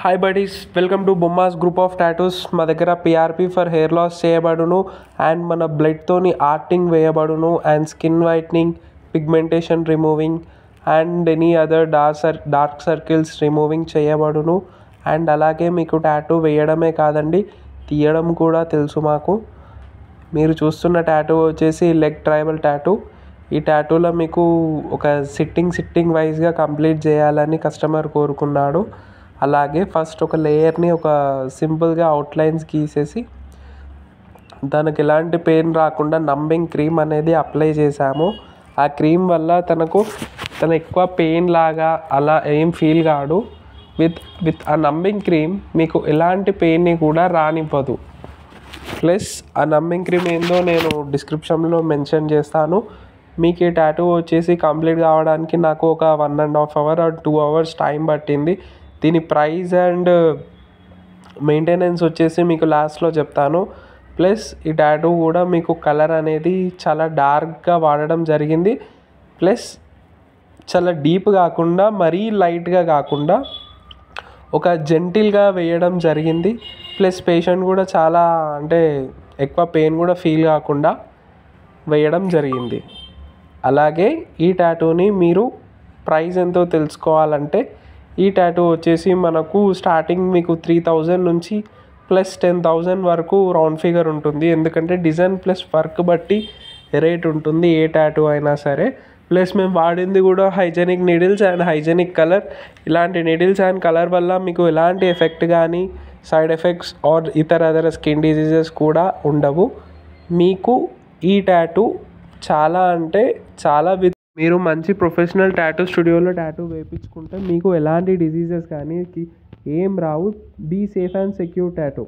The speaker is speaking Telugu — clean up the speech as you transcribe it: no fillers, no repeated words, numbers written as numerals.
Hi buddies, welcome to Bommas group of tattoos. మా దగ్గర పిఆర్పి ఫర్ హెయిర్ లాస్ చేయబడును అండ్ మన బ్లడ్తోని ఆర్టింగ్ వేయబడును and skin whitening, pigmentation removing and any other dark circles removing చేయబడును. అండ్ అలాగే మీకు టాటూ వేయడమే కాదండి, తీయడం కూడా తెలుసు మాకు. మీరు చూస్తున్న టాటూ వచ్చేసి లెగ్ ట్రైబల్ టాటూ. ఈ టాటూలో మీకు ఒక సిట్టింగ్ వైజ్గా కంప్లీట్ చేయాలని కస్టమర్ కోరుకున్నాడు. అలాగే ఫస్ట్ ఒక లేయర్ని ఒక సింపుల్గా అవుట్లైన్స్ గీసేసి తనకు ఎలాంటి పెయిన్ రాకుండా నంబింగ్ క్రీమ్ అనేది అప్లై చేశాము. ఆ క్రీమ్ వల్ల తను ఎక్కువ పెయిన్ లాగా అలా ఏం ఫీల్ కాడు. విత్ ఆ నంబింగ్ క్రీమ్ మీకు ఎలాంటి పెయిన్ని కూడా రానివ్వదు. ప్లస్ ఆ నంబింగ్ క్రీమ్ ఏందో నేను డిస్క్రిప్షన్లో మెన్షన్ చేస్తాను. మీకు ఈ టాటూ వచ్చేసి కంప్లీట్ కావడానికి నాకు ఒక 1.5 hours or 2 hours టైం పట్టింది. దీని ప్రైస్ అండ్ మెయింటెనెన్స్ వచ్చేసి మీకు లాస్ట్లో చెప్తాను. ప్లస్ ఈ టాటూ కూడా మీకు కలర్ అనేది చాలా డార్క్గా వాడడం జరిగింది. ప్లస్ చాలా డీప్ కాకుండా మరీ లైట్గా కాకుండా ఒక జెంటిల్గా వేయడం జరిగింది. ప్లస్ పేషెంట్ కూడా చాలా ఎక్కువ పెయిన్ కూడా ఫీల్ కాకుండా వేయడం జరిగింది. అలాగే ఈ టాటూని మీరు ప్రైస్ ఎంతో తెలుసుకోవాలంటే ఈ టాటూ వచ్చేసి మనకు స్టార్టింగ్ మీకు 3,000 నుంచి ప్లస్ 10,000 వరకు రౌండ్ ఫిగర్ ఉంటుంది. ఎందుకంటే డిజైన్ ప్లస్ వర్క్ బట్టి రేట్ ఉంటుంది ఏ టాటూ అయినా సరే. ప్లస్ మేము వాడింది కూడా hygienic needles and hygienic colour. ఇలాంటి నీడిల్స్ అండ్ కలర్ వల్ల మీకు ఎలాంటి ఎఫెక్ట్ కానీ side effects or other skin diseases కూడా ఉండవు. మీకు ఈ టాటూ చాలా మీరు మంచి ప్రొఫెషనల్ టాటూ స్టూడియోలో టాటూ వేయించుకుంటే మీకు ఎలాంటి డిజీజెస్ కానీ ఏం రావు. Be safe and secure tattoo.